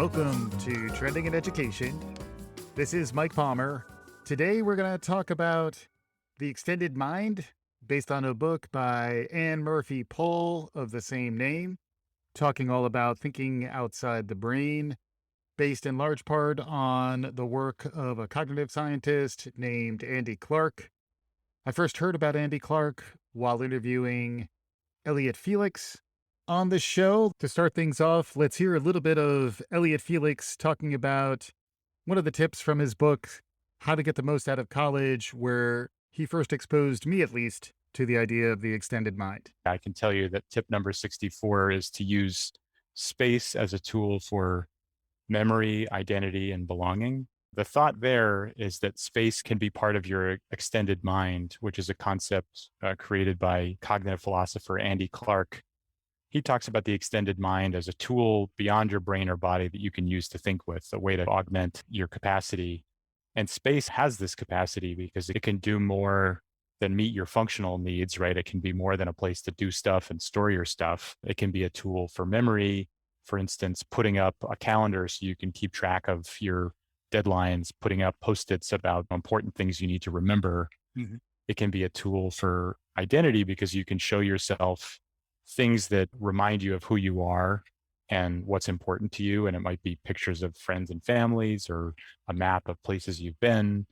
Welcome to Trending in Education. This is Mike Palmer. Today we're going to talk about the extended mind based on a book by Anne Murphy Pohl of the same name, talking all about thinking outside the brain, based in large part on the work of a cognitive scientist named Andy Clark. I first heard about Andy Clark while interviewing Elliot Felix on the show. To start things off, let's hear a little bit of Elliot Felix talking about one of the tips from his book, How to Get the Most Out of College, where he first exposed me, at least, to the idea of the extended mind. I can tell you that tip number 64 is to use space as a tool for memory, identity, and belonging. The thought there is that space can be part of your extended mind, which is a concept created by cognitive philosopher Andy Clark. He talks about the extended mind as a tool beyond your brain or body that you can use to think with, a way to augment your capacity. And space has this capacity because it can do more than meet your functional needs, right? It can be more than a place to do stuff and store your stuff. It can be a tool for memory. For instance, putting up a calendar so you can keep track of your deadlines, putting up post-its about important things you need to remember. Mhm. It can be a tool for identity because you can show yourself things that remind you of who you are and what's important to you. And it might be pictures of friends and families or a map of places you've been,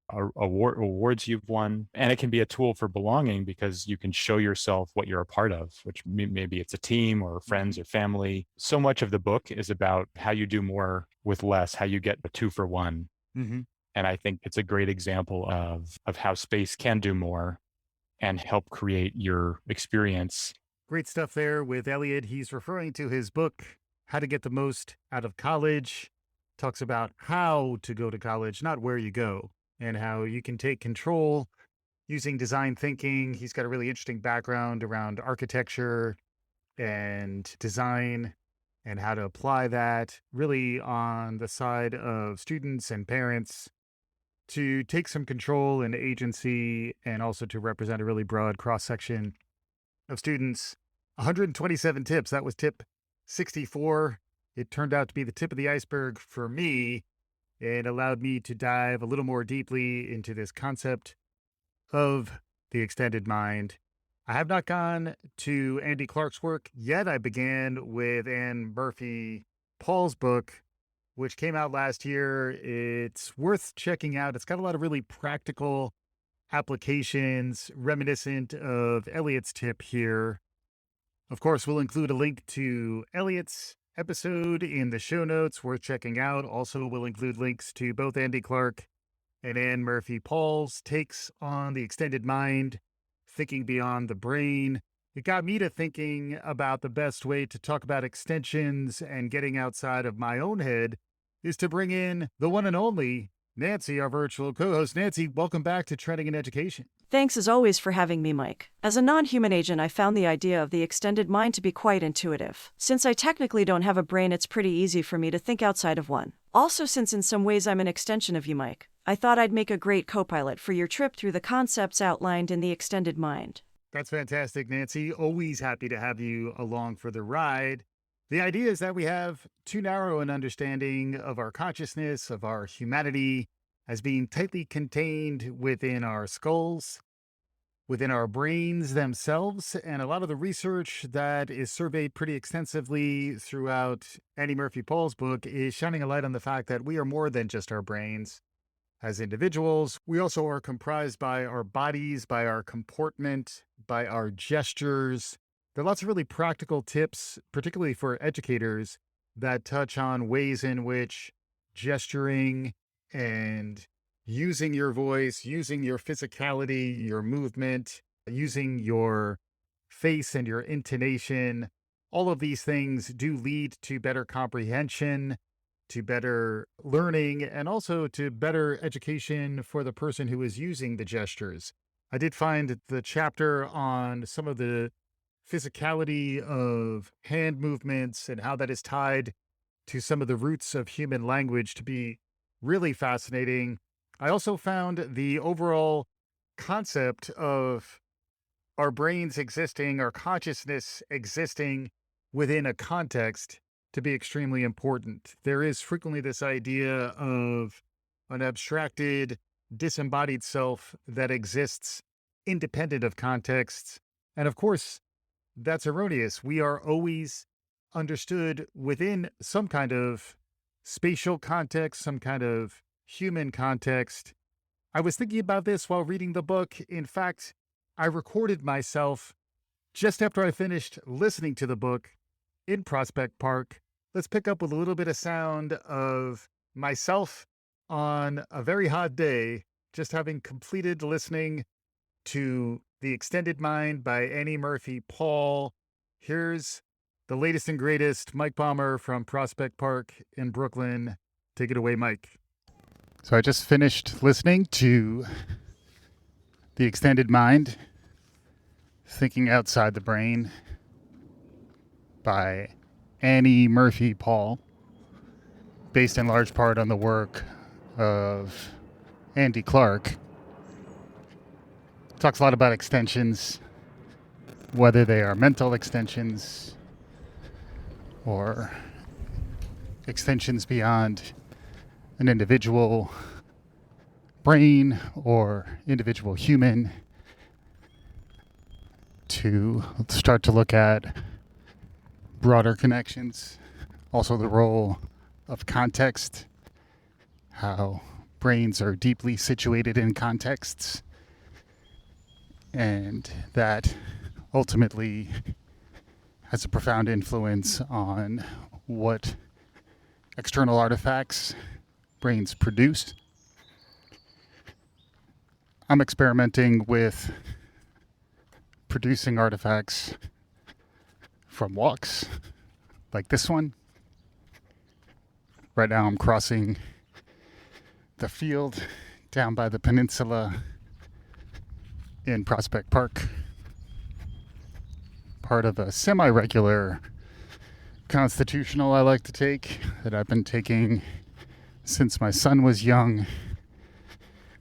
awards you've won. And it can be a tool for belonging because you can show yourself what you're a part of, which maybe it's a team or friends or family. So much of the book is about how you do more with less, how you get a 2-for-1. Mhm. And I think it's a great example of how space can do more and help create your experience. Great stuff there with Elliot. He's referring to his book, How to Get the Most Out of College. Talks about how to go to college, not where you go, and how you can take control using design thinking. He's got a really interesting background around architecture and design and how to apply that really on the side of students and parents to take some control and agency and also to represent a really broad cross section of students. 127 tips. That was tip 64. It turned out to be the tip of the iceberg for me. It allowed me to dive a little more deeply into this concept of the extended mind. I have not gone to Andy Clark's work yet. I began with Anne Murphy Paul's book, which came out last year. It's worth checking out. It's got a lot of really practical applications reminiscent of Elliot's tip here. Of course, we'll include a link to Elliot's episode in the show notes, worth checking out. Also, we'll include links to both Andy Clark and Anne Murphy Paul's takes on the extended mind, thinking beyond the brain. It got me to thinking about the best way to talk about extensions and getting outside of my own head is to bring in the one and only Nancy, our virtual co-host. Nancy, welcome back to Trending in Education. Thanks as always for having me, Mike. As a non-human agent, I found the idea of the extended mind to be quite intuitive. Since I technically don't have a brain, it's pretty easy for me to think outside of one. Also, since in some ways I'm an extension of you, Mike, I thought I'd make a great co-pilot for your trip through the concepts outlined in the extended mind. That's fantastic, Nancy. Always happy to have you along for the ride. The idea is that we have too narrow an understanding of our consciousness, of our humanity, as being tightly contained within our skulls, within our brains themselves. And a lot of the research that is surveyed pretty extensively throughout Andy Murphy Paul's book is shining a light on the fact that we are more than just our brains. As individuals, we also are comprised by our bodies, by our comportment, by our gestures. There are lots of really practical tips, particularly for educators, that touch on ways in which gesturing and using your voice, using your physicality, your movement, using your face and your intonation, all of these things do lead to better comprehension, to better learning, and also to better education for the person who is using the gestures. I did find the chapter on some of the physicality of hand movements and how that is tied to some of the roots of human language to be really fascinating. I also found the overall concept of our brains existing, our consciousness existing within a context to be extremely important. There is frequently this idea of an abstracted, disembodied self that exists independent of contexts. And of course, that's erroneous. We are always understood within some kind of spatial context, some kind of human context. I was thinking about this while reading the book. In fact, I recorded myself just after I finished listening to the book in Prospect Park. Let's pick up with a little bit of sound of myself on a very hot day, just having completed listening to The Extended Mind by Annie Murphy Paul. Here's the latest and greatest, Mike Palmer from Prospect Park in Brooklyn. Take it away, Mike. So I just finished listening to The Extended Mind, Thinking Outside the Brain by Annie Murphy Paul, based in large part on the work of Andy Clark. Talks a lot about extensions, whether they are mental extensions or extensions beyond an individual brain or individual human, to start to look at broader connections. Also the role of context, how brains are deeply situated in contexts, and that ultimately has a profound influence on what external artifacts brains produce. I'm experimenting with producing artifacts from walks like this one. Right now I'm crossing the field down by the peninsula in Prospect Park, part of a semi-regular constitutional I like to take, that I've been taking since my son was young,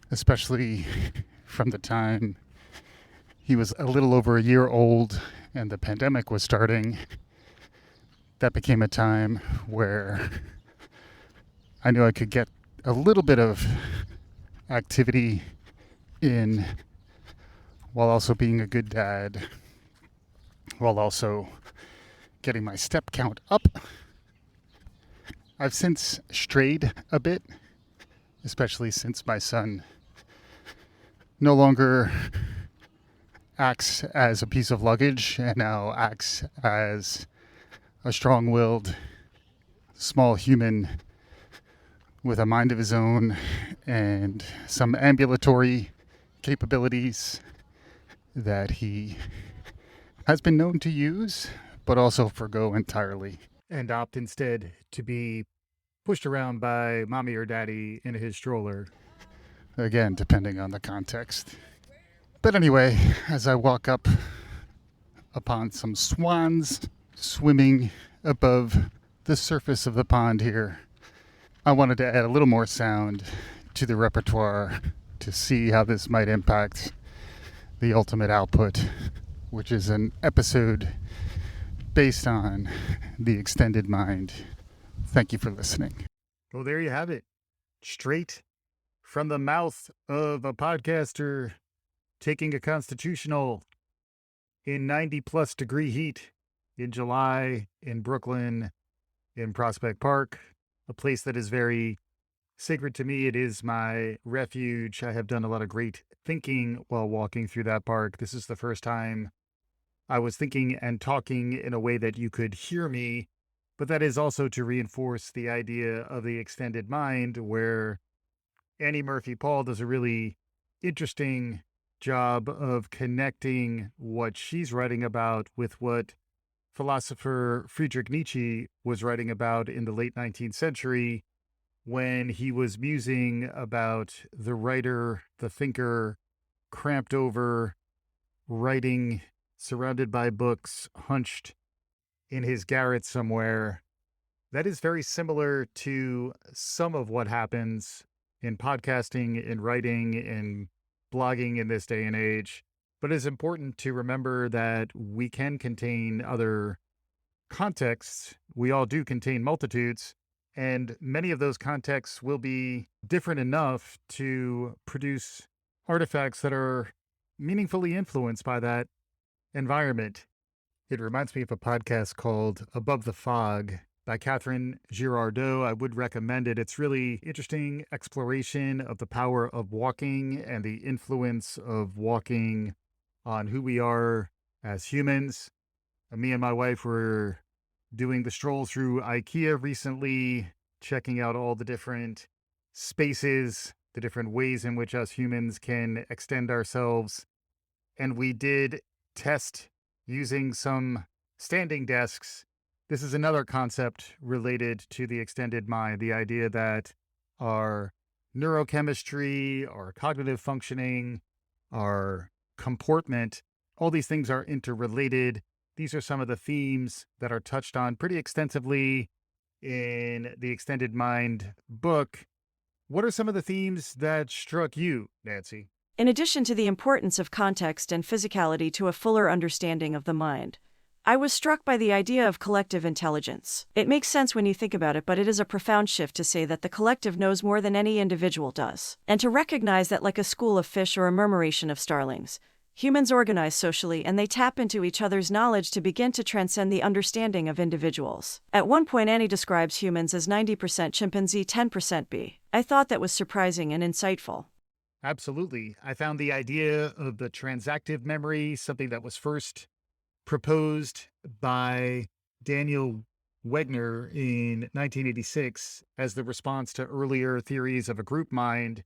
especially from the time he was a little over a year old and the pandemic was starting. That became a time where I knew I could get a little bit of activity in while also being a good dad, while also getting my step count up. I've since strayed a bit, especially since my son no longer acts as a piece of luggage and now acts as a strong-willed small human with a mind of his own and some ambulatory capabilities that he has been known to use, but also forgo entirely, and opt instead to be pushed around by mommy or daddy in his stroller. Again, depending on the context. But anyway, as I walk up upon some swans swimming above the surface of the pond here, I wanted to add a little more sound to the repertoire to see how this might impact the ultimate output, which is an episode based on The Extended Mind. Thank you for listening. Well, there you have it. Straight from the mouth of a podcaster taking a constitutional in 90 plus degree heat in July in Brooklyn, in Prospect Park, a place that is very sacred to me. It is my refuge. I have done a lot of great thinking while walking through that park. This is the first time I was thinking and talking in a way that you could hear me, but that is also to reinforce the idea of the extended mind, where Annie Murphy Paul does a really interesting job of connecting what she's writing about with what philosopher Friedrich Nietzsche was writing about in the late 19th century, when he was musing about the writer, the thinker, cramped over, writing, surrounded by books, hunched in his garret somewhere. That is very similar to some of what happens in podcasting, in writing, in blogging in this day and age. But it's important to remember that we can contain other contexts, we all do contain multitudes, and many of those contexts will be different enough to produce artifacts that are meaningfully influenced by that environment. It reminds me of a podcast called Above the Fog by Catherine Girardeau. I would recommend it. It's really interesting exploration of the power of walking and the influence of walking on who we are as humans. Me and my wife were doing the stroll through IKEA recently, checking out all the different spaces, the different ways in which us humans can extend ourselves. And we did test using some standing desks. This is another concept related to the extended mind, the idea that our neurochemistry, our cognitive functioning, our comportment, all these things are interrelated. These are some of the themes that are touched on pretty extensively in the Extended Mind book. What are some of the themes that struck you, Nancy? In addition to the importance of context and physicality to a fuller understanding of the mind, I was struck by the idea of collective intelligence. It makes sense when you think about it, but it is a profound shift to say that the collective knows more than any individual does. And to recognize that, like a school of fish or a murmuration of starlings, humans organize socially and they tap into each other's knowledge to begin to transcend the understanding of individuals. At one point, Annie describes humans as 90% chimpanzee, 10% bee. I thought that was surprising and insightful. Absolutely. I found the idea of the transactive memory something that was first proposed by Daniel Wegner in 1986 as the response to earlier theories of a group mind.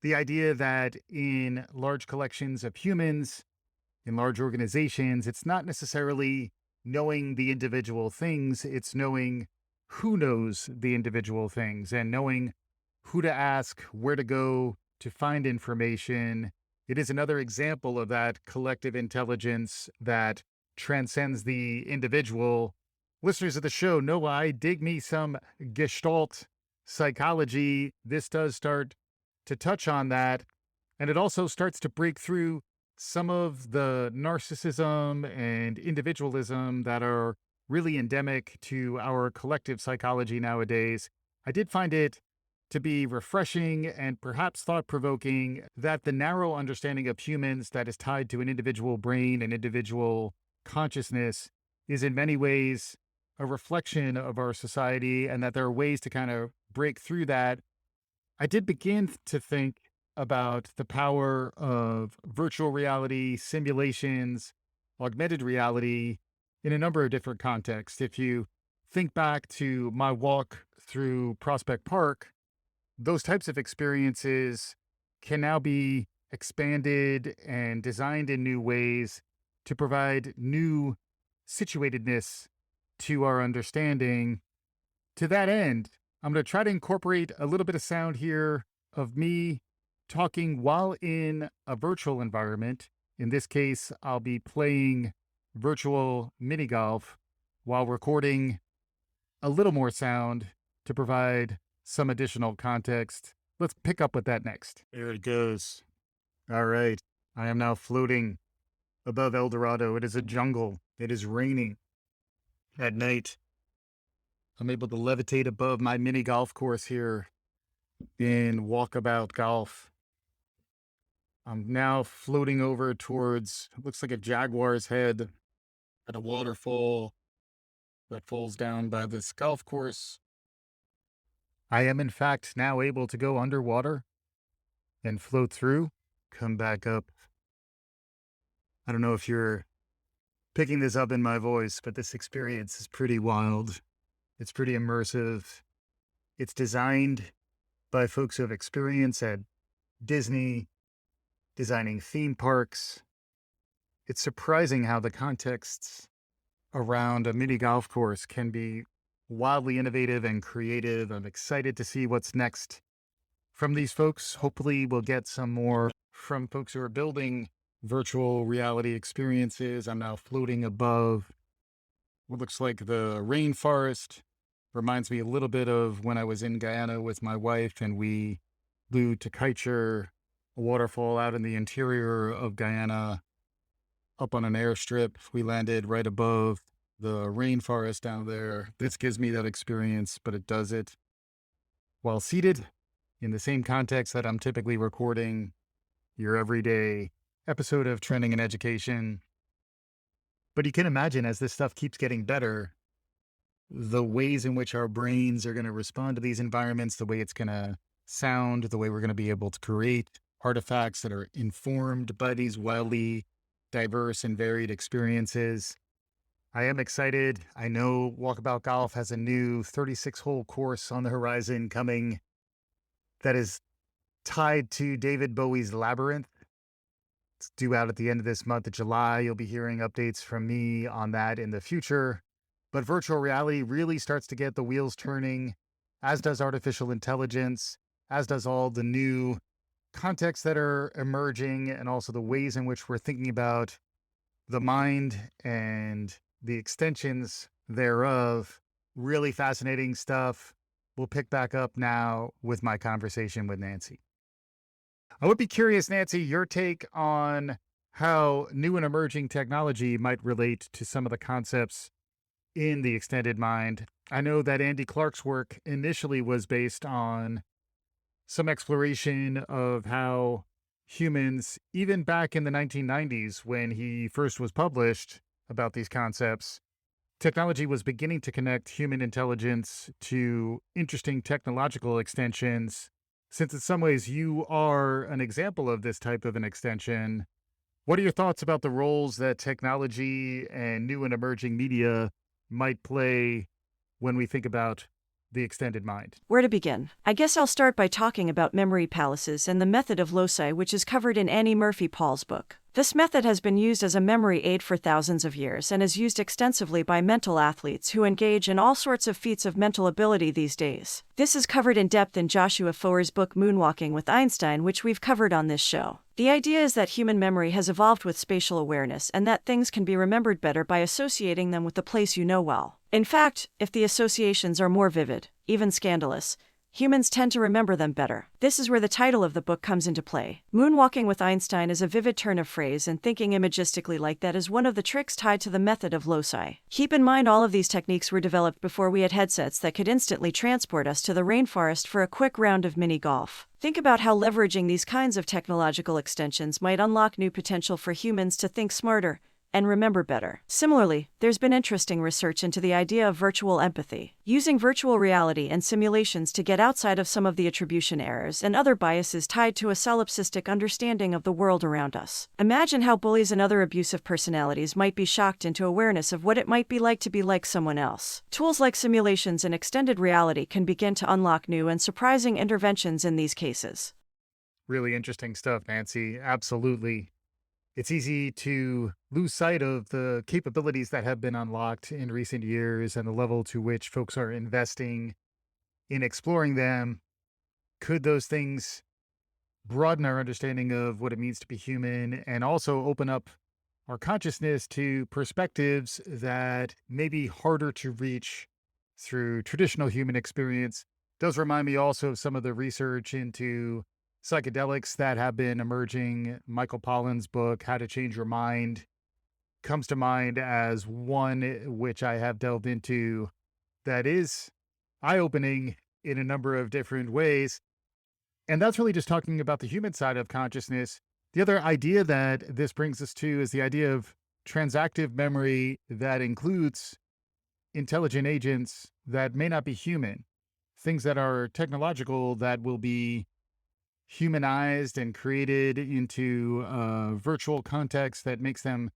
The idea that in large collections of humans, in large organizations, it's not necessarily knowing the individual things, it's knowing who knows the individual things and knowing who to ask, where to go to find information. It is another example of that collective intelligence that transcends the individual. Listeners of the show know I dig me some Gestalt psychology. This does start to touch on that. And it also starts to break through some of the narcissism and individualism that are really endemic to our collective psychology nowadays. I did find it to be refreshing and perhaps thought provoking that the narrow understanding of humans that is tied to an individual brain and individual consciousness is in many ways a reflection of our society, and that there are ways to kind of break through that. I did begin to think about the power of virtual reality, simulations, augmented reality in a number of different contexts. If you think back to my walk through Prospect Park, those types of experiences can now be expanded and designed in new ways to provide new situatedness to our understanding. To that end, I'm going to try to incorporate a little bit of sound here of me talking while in a virtual environment. In this case, I'll be playing virtual mini golf while recording a little more sound to provide some additional context. Let's pick up with that next. There it goes. All right. I am now floating above El Dorado. It is a jungle. It is raining at night. I'm able to levitate above my mini golf course here in Walkabout Golf. I'm now floating over towards, looks like a jaguar's head at a waterfall that falls down by this golf course. I am, in fact, now able to go underwater and float through, come back up. I don't know if you're picking this up in my voice, but this experience is pretty wild. It's pretty immersive. It's designed by folks who have experience at Disney, designing theme parks. It's surprising how the contexts around a mini golf course can be wildly innovative and creative. I'm excited to see what's next from these folks. Hopefully, we'll get some more from folks who are building virtual reality experiences. I'm now floating above what looks like the rainforest. Reminds me a little bit of when I was in Guyana with my wife and we flew to Kaicher, a waterfall out in the interior of Guyana, up on an airstrip. We landed right above the rainforest down there. This gives me that experience, but it does it while seated in the same context that I'm typically recording your everyday episode of Trending in Education. But you can imagine as this stuff keeps getting better, the ways in which our brains are going to respond to these environments, the way it's going to sound, the way we're going to be able to create artifacts that are informed by these wildly diverse and varied experiences. I am excited. I know Walkabout Golf has a new 36-hole course on the horizon coming that is tied to David Bowie's Labyrinth. It's due out at the end of this month of July. You'll be hearing updates from me on that in the future. But virtual reality really starts to get the wheels turning, as does artificial intelligence, as does all the new contexts that are emerging, and also the ways in which we're thinking about the mind and the extensions thereof. Really fascinating stuff. We'll pick back up now with my conversation with Nancy. I would be curious, Nancy, your take on how new and emerging technology might relate to some of the concepts in the extended mind. I know that Andy Clark's work initially was based on some exploration of how humans, even back in the 1990s when he first was published about these concepts, technology was beginning to connect human intelligence to interesting technological extensions. Since in some ways you are an example of this type of an extension, what are your thoughts about the roles that technology and new and emerging media might play when we think about the extended mind? Where to begin? I guess I'll start by talking about memory palaces and the method of loci, which is covered in Annie Murphy Paul's book. This method has been used as a memory aid for thousands of years and is used extensively by mental athletes who engage in all sorts of feats of mental ability these days. This is covered in depth in Joshua Foer's book Moonwalking with Einstein, which we've covered on this show. The idea is that human memory has evolved with spatial awareness and that things can be remembered better by associating them with the place you know well. In fact, if the associations are more vivid, even scandalous, humans tend to remember them better. This is where the title of the book comes into play. Moonwalking with Einstein is a vivid turn of phrase, and thinking imagistically like that is one of the tricks tied to the method of loci. Keep in mind all of these techniques were developed before we had headsets that could instantly transport us to the rainforest for a quick round of mini golf. Think about how leveraging these kinds of technological extensions might unlock new potential for humans to think smarter and remember better. Similarly, there's been interesting research into the idea of virtual empathy, using virtual reality and simulations to get outside of some of the attribution errors and other biases tied to a solipsistic understanding of the world around us. Imagine how bullies and other abusive personalities might be shocked into awareness of what it might be like to be like someone else. Tools like simulations and extended reality can begin to unlock new and surprising interventions in these cases. Really interesting stuff, Nancy. Absolutely. It's easy to lose sight of the capabilities that have been unlocked in recent years and the level to which folks are investing in exploring them. Could those things broaden our understanding of what it means to be human and also open up our consciousness to perspectives that may be harder to reach through traditional human experience? Does remind me also of some of the research into psychedelics that have been emerging. Michael Pollan's book, How to Change Your Mind, comes to mind as one which I have delved into that is eye-opening in a number of different ways. And that's really just talking about the human side of consciousness. The other idea that this brings us to is the idea of transactive memory that includes intelligent agents that may not be human, things that are technological that will be humanized and created into a virtual context that makes them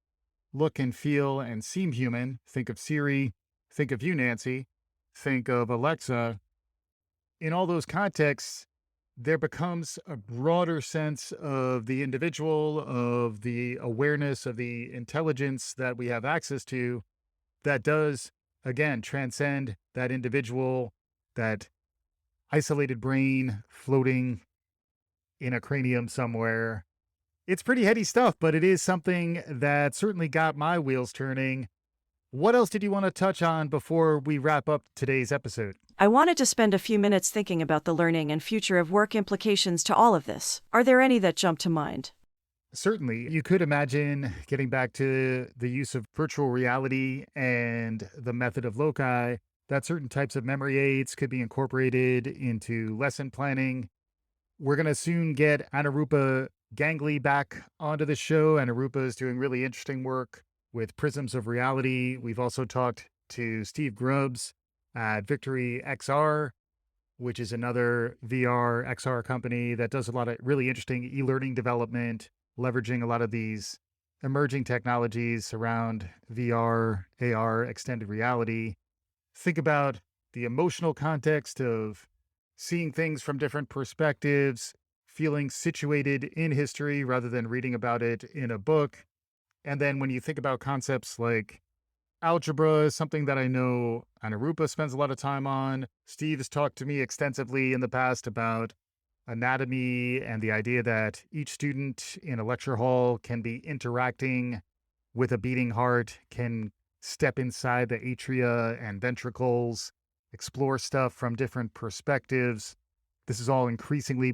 look and feel and seem human. Think of Siri, think of you, Nancy, think of Alexa. In all those contexts, there becomes a broader sense of the individual, of the awareness, of the intelligence that we have access to that does, again, transcend that individual, that isolated brain floating in a cranium somewhere. It's pretty heady stuff, but it is something that certainly got my wheels turning. What else did you want to touch on before we wrap up today's episode? I wanted to spend a few minutes thinking about the learning and future of work implications to all of this. Are there any that jump to mind? Certainly, you could imagine getting back to the use of virtual reality and the method of loci, that certain types of memory aids could be incorporated into lesson planning. We're going to soon get Anarupa Gangly back onto the show. Anarupa is doing really interesting work with prisms of reality. We've also talked to Steve Grubbs at Victory XR, which is another VR XR company that does a lot of really interesting e-learning development, leveraging a lot of these emerging technologies around VR, AR, extended reality. Think about the emotional context of seeing things from different perspectives, feeling situated in history rather than reading about it in a book. And then when you think about concepts like algebra, is something that I know Anarupa spends a lot of time on. Steve has talked to me extensively in the past about anatomy and the idea that each student in a lecture hall can be interacting with a beating heart, can step inside the atria and ventricles, explore stuff from different perspectives. This is all increasingly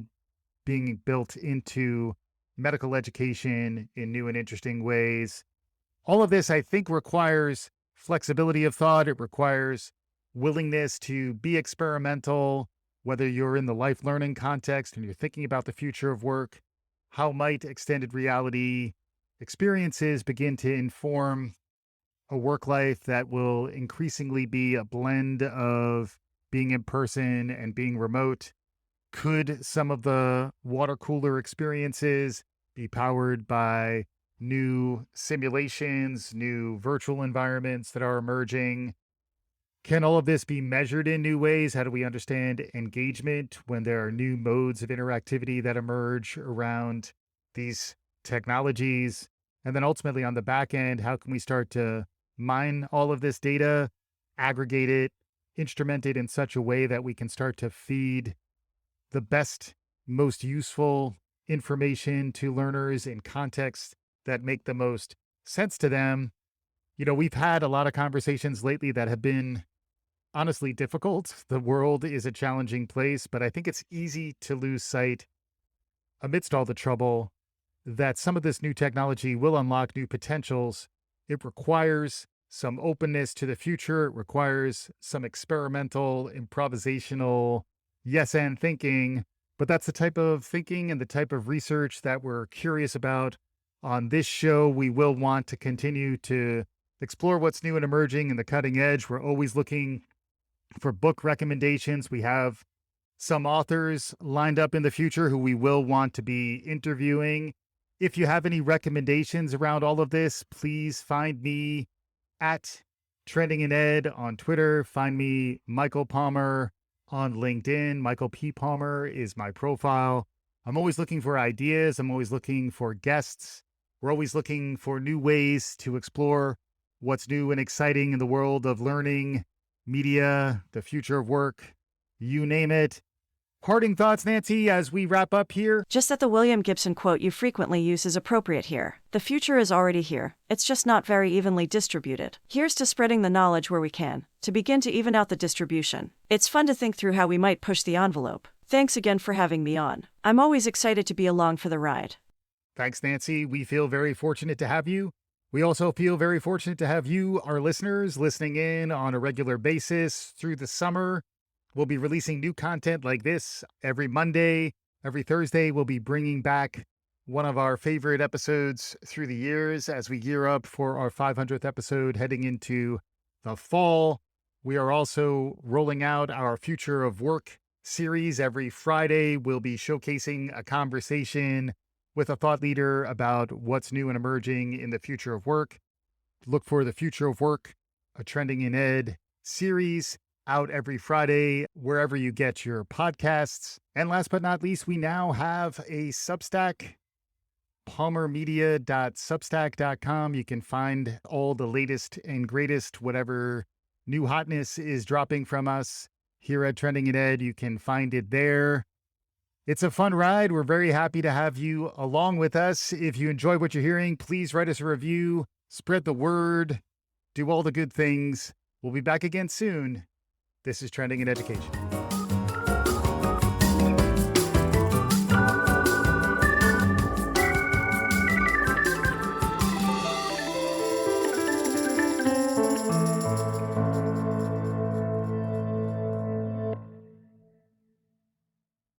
being built into medical education in new and interesting ways. All of this, I think, requires flexibility of thought. It requires willingness to be experimental, whether you're in the life learning context and you're thinking about the future of work. How might extended reality experiences begin to inform a work life that will increasingly be a blend of being in person and being remote? Could some of the water cooler experiences be powered by new simulations, new virtual environments that are emerging? Can all of this be measured in new ways? How do we understand engagement when there are new modes of interactivity that emerge around these technologies? And then ultimately on the back end, how can we start to mine all of this data, aggregate it, instrument it in such a way that we can start to feed the best, most useful information to learners in contexts that make the most sense to them? You know, we've had a lot of conversations lately that have been honestly difficult. The world is a challenging place, but I think it's easy to lose sight amidst all the trouble that some of this new technology will unlock new potentials. It requires some openness to the future. It requires some experimental, improvisational, yes and thinking. But that's the type of thinking and the type of research that we're curious about on this show. We will want to continue to explore what's new and emerging and the cutting edge. We're always looking for book recommendations. We have some authors lined up in the future who we will want to be interviewing. If you have any recommendations around all of this, please find me at Trending in Ed on Twitter. Find me, Michael Palmer, on LinkedIn. Michael P. Palmer is my profile. I'm always looking for ideas. I'm always looking for guests. We're always looking for new ways to explore what's new and exciting in the world of learning, media, the future of work, you name it. Parting thoughts, Nancy, as we wrap up here? Just that the William Gibson quote you frequently use is appropriate here. The future is already here. It's just not very evenly distributed. Here's to spreading the knowledge where we can, to begin to even out the distribution. It's fun to think through how we might push the envelope. Thanks again for having me on. I'm always excited to be along for the ride. Thanks, Nancy. We feel very fortunate to have you. We also feel very fortunate to have you, our listeners, listening in on a regular basis through the summer. We'll be releasing new content like this every Monday. Every Thursday, we'll be bringing back one of our favorite episodes through the years as we gear up for our 500th episode heading into the fall. We are also rolling out our Future of Work series. Every Friday, we'll be showcasing a conversation with a thought leader about what's new and emerging in the future of work. Look for the Future of Work, a Trending in Ed series, out every Friday, wherever you get your podcasts. And last but not least, we now have a Substack, palmermedia.substack.com. You can find all the latest and greatest, whatever new hotness is dropping from us here at Trending in Ed. You can find it there. It's a fun ride. We're very happy to have you along with us. If you enjoy what you're hearing, please write us a review, spread the word, do all the good things. We'll be back again soon. This is Trending in Education.